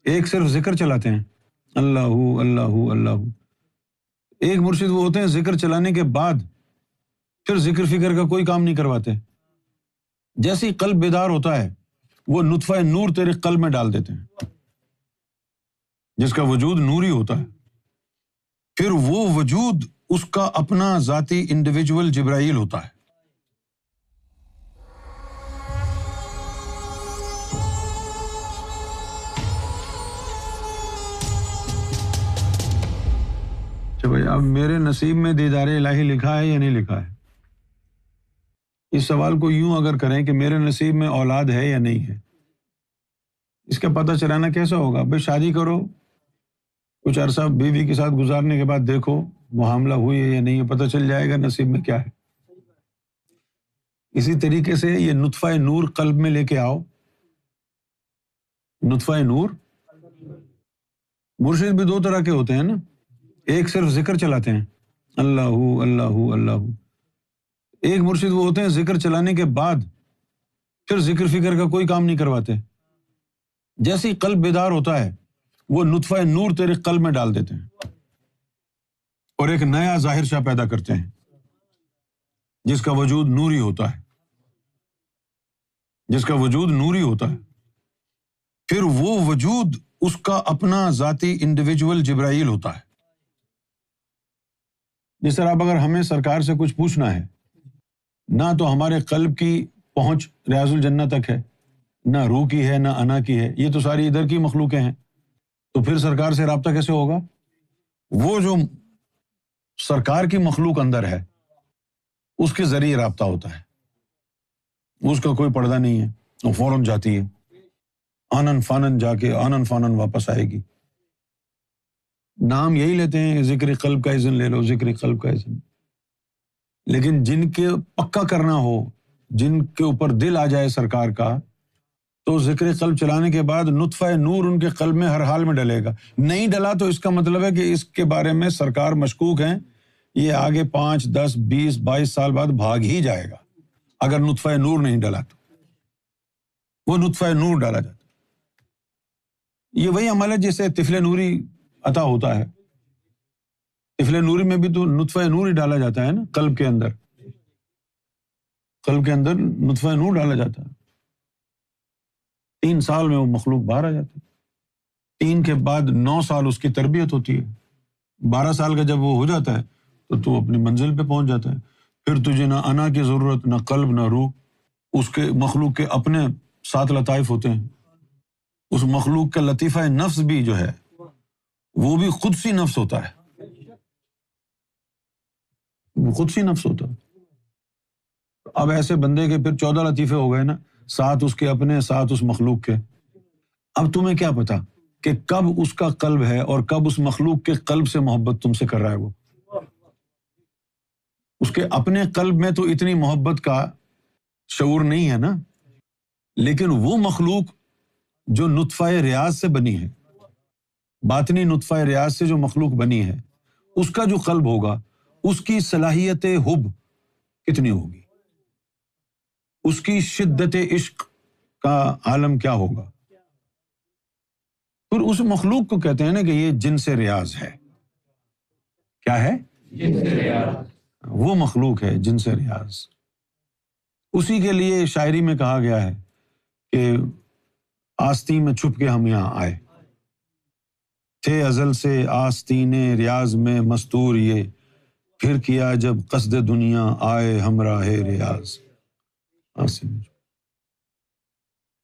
ایک صرف ذکر چلاتے ہیں، اللہ اللہ اللہ۔ ایک مرشد وہ ہوتے ہیں ذکر چلانے کے بعد پھر ذکر فکر کا کوئی کام نہیں کرواتے، جیسے ہی قلب بیدار ہوتا ہے وہ نطفہ نور تیرے قلب میں ڈال دیتے ہیں، جس کا وجود نوری ہوتا ہے، پھر وہ وجود اس کا اپنا ذاتی انڈیویجول جبرائیل ہوتا ہے۔ کہ بھائی اب میرے نصیب میں دیدار الہی لکھا ہے یا نہیں لکھا ہے؟ اس سوال کو یوں اگر کریں کہ میرے نصیب میں اولاد ہے یا نہیں ہے، اس کا پتہ چلانا کیسا ہوگا؟ بھائی شادی کرو، کچھ عرصہ بیوی کے ساتھ گزارنے کے بعد دیکھو معاملہ ہوئی ہے یا نہیں ہے، پتہ چل جائے گا نصیب میں کیا ہے۔ اسی طریقے سے یہ نطفہ نور قلب میں لے کے آؤ۔ نطفہ نور، مرشد بھی دو طرح کے ہوتے ہیں نا، ایک صرف ذکر چلاتے ہیں، اللہ اللہ اللہ۔ ایک مرشد وہ ہوتے ہیں ذکر چلانے کے بعد پھر ذکر فکر کا کوئی کام نہیں کرواتے، جیسے ہی قلب بیدار ہوتا ہے وہ نطفہ نور تیرے قلب میں ڈال دیتے ہیں اور ایک نیا ظاہر شاہ پیدا کرتے ہیں جس کا وجود نوری ہوتا ہے، جس کا وجود نوری ہوتا ہے، پھر وہ وجود اس کا اپنا ذاتی انڈیویجول جبرائیل ہوتا ہے۔ جس طرح اب اگر ہمیں سرکار سے کچھ پوچھنا ہے، نہ تو ہمارے قلب کی پہنچ ریاض الجنہ تک ہے، نہ روح کی ہے، نہ انا کی ہے، یہ تو ساری ادھر کی مخلوقیں ہیں، تو پھر سرکار سے رابطہ کیسے ہوگا؟ وہ جو سرکار کی مخلوق اندر ہے اس کے ذریعے رابطہ ہوتا ہے، اس کا کوئی پردہ نہیں ہے، وہ فوراً جاتی ہے، آنن فانن جا کے آنن فانن واپس آئے گی۔ نام یہی لیتے ہیں، ذکر قلب کا اذن لے لو، ذکر قلب کا اذن، لیکن جن کے پکا کرنا ہو، جن کے اوپر دل آ جائے سرکار کا، تو ذکر قلب چلانے کے بعد نطفہ نور ان کے قلب میں ہر حال میں ڈلے گا۔ نہیں ڈلا تو اس کا مطلب ہے کہ اس کے بارے میں سرکار مشکوک ہیں، یہ آگے 5 10 20 22 سال بعد بھاگ ہی جائے گا اگر نطفہ نور نہیں ڈلا تو۔ وہ نطفہ نور ڈالا جاتا ہے، یہ وہی عمل ہے جسے طفل نوری عطا ہوتا ہے۔ طفل نوری میں بھی تو نطفہ نور ہی ڈالا جاتا ہے نا، قلب کے اندر، قلب کے اندر نطفہ نور ڈالا جاتا ہے۔ 3 سال میں وہ مخلوق باہر آ جاتی ہے، 3 کے بعد 9 سال اس کی تربیت ہوتی ہے، 12 سال کا جب وہ ہو جاتا ہے تو اپنی منزل پہ پہنچ جاتا ہے۔ پھر تجھے نہ انا کی ضرورت، نہ قلب، نہ روح، اس کے مخلوق کے اپنے 7 لطائف ہوتے ہیں۔ اس مخلوق کا لطیفہ نفس بھی جو ہے وہ بھی قدسی نفس ہوتا ہے، وہ قدسی نفس ہوتا ہے۔ اب ایسے بندے کے پھر 14 لطیفے ہو گئے نا، 7 اس کے اپنے، 7 اس مخلوق کے۔ اب تمہیں کیا پتا کہ کب اس کا قلب ہے اور کب اس مخلوق کے قلب سے محبت تم سے کر رہا ہے وہ؟ اس کے اپنے قلب میں تو اتنی محبت کا شعور نہیں ہے نا، لیکن وہ مخلوق جو نطفہ ریاض سے بنی ہے، باطنی نطفہ ریاض سے جو مخلوق بنی ہے، اس کا جو قلب ہوگا، اس کی صلاحیت حب کتنی ہوگی، اس کی شدت عشق کا عالم کیا ہوگا؟ پھر اس مخلوق کو کہتے ہیں نا کہ یہ جنس ریاض ہے۔ کیا ہے؟ جنس ریاض۔ وہ مخلوق ہے جنس ریاض۔ اسی کے لیے شاعری میں کہا گیا ہے کہ آستین میں چھپ کے ہم یہاں آئے تھے، ازل سے آستین ریاض میں مستور یہ، پھر کیا جب قصد دنیا آئے ہمراہ ریاض۔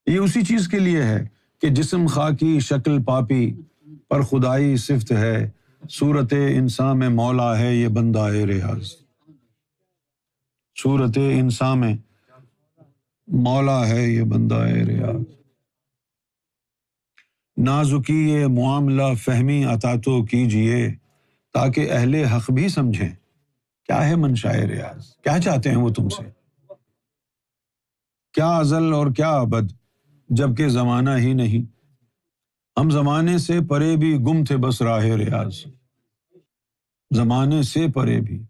یہ اسی چیز کے لیے ہے کہ جسم خاکی شکل پاپی پر خدائی صفت ہے، صورت انسان میں مولا ہے یہ بندہ ریاض۔ صورت انسان میں مولا ہے یہ بندہ ریاض۔ نازکی یہ معاملہ فہمی عطا تو کیجئے، تاکہ اہل حق بھی سمجھیں کیا ہے منشاء ریاض، کیا چاہتے ہیں وہ تم سے، کیا ازل اور کیا ابد، جبکہ زمانہ ہی نہیں، ہم زمانے سے پرے بھی گم تھے بس راہ ریاض۔ زمانے سے پرے بھی،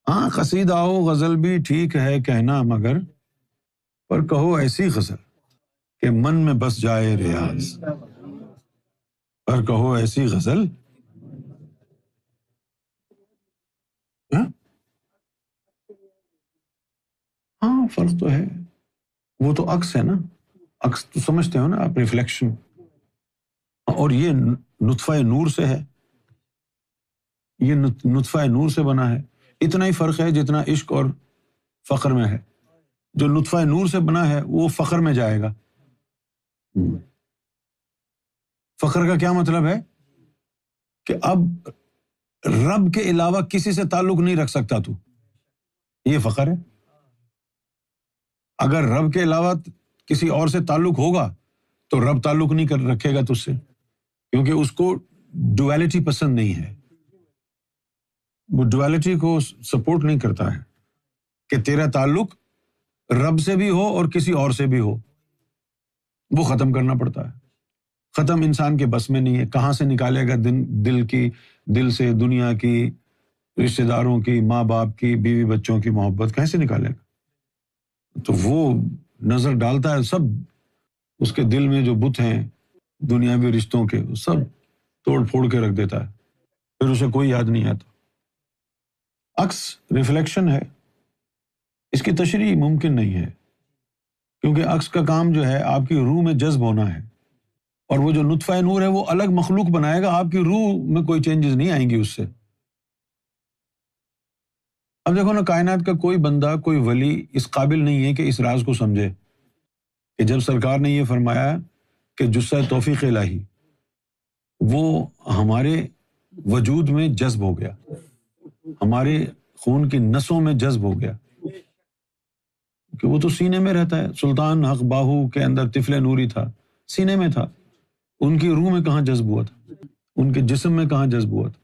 ہاں قصیدہ و غزل بھی ٹھیک ہے کہنا، مگر پر کہو ایسی غزل کہ من میں بس جائے ریاض، پر کہو ایسی غزل. ہاں فرق تو ہے، وہ تو عکس ہے نا، عکس تو سمجھتے ہو نا آپ، ریفلیکشن. اور یہ نطفہ نور سے ہے، یہ نطفہ نور سے بنا ہے. اتنا ہی فرق ہے جتنا عشق اور فقر میں ہے. جو نطفہ نور سے بنا ہے وہ فقر میں جائے گا. فقر کا کیا مطلب ہے؟ کہ اب رب کے علاوہ کسی سے تعلق نہیں رکھ سکتا تو، یہ فقر ہے. اگر رب کے علاوہ کسی اور سے تعلق ہوگا تو رب تعلق نہیں رکھے گا تجھ سے، کیونکہ اس کو ڈویلٹی پسند نہیں ہے. وہ ڈویلٹی کو سپورٹ نہیں کرتا ہے کہ تیرا تعلق رب سے بھی ہو اور کسی اور سے بھی ہو. وہ ختم کرنا پڑتا ہے. ختم انسان کے بس میں نہیں ہے. کہاں سے نکالے گا دل سے دنیا کی، رشتہ داروں کی، ماں باپ کی، بیوی بچوں کی محبت کیسے نکالے گا؟ تو وہ نظر ڈالتا ہے، سب اس کے دل میں جو بت ہیں دنیاوی رشتوں کے، سب توڑ پھوڑ کے رکھ دیتا ہے، پھر اسے کوئی یاد نہیں آتا. عکس ریفلیکشن ہے، اس کی تشریح ممکن نہیں ہے، کیونکہ عکس کا کام جو ہے آپ کی روح میں جذب ہونا ہے، اور وہ جو نطفہ نور ہے وہ الگ مخلوق بنائے گا، آپ کی روح میں کوئی چینجز نہیں آئیں گی اس سے. اب دیکھو نا، کائنات کا کوئی بندہ، کوئی ولی اس قابل نہیں ہے کہ اس راز کو سمجھے کہ جب سرکار نے یہ فرمایا کہ جثہ توفیق الہی وہ ہمارے وجود میں جذب ہو گیا، ہمارے خون کی نسوں میں جذب ہو گیا، کہ وہ تو سینے میں رہتا ہے. سلطان حق باہو کے اندر طفل نوری تھا، سینے میں تھا. ان کی روح میں کہاں جذب ہوا تھا؟ ان کے جسم میں کہاں جذب ہوا تھا؟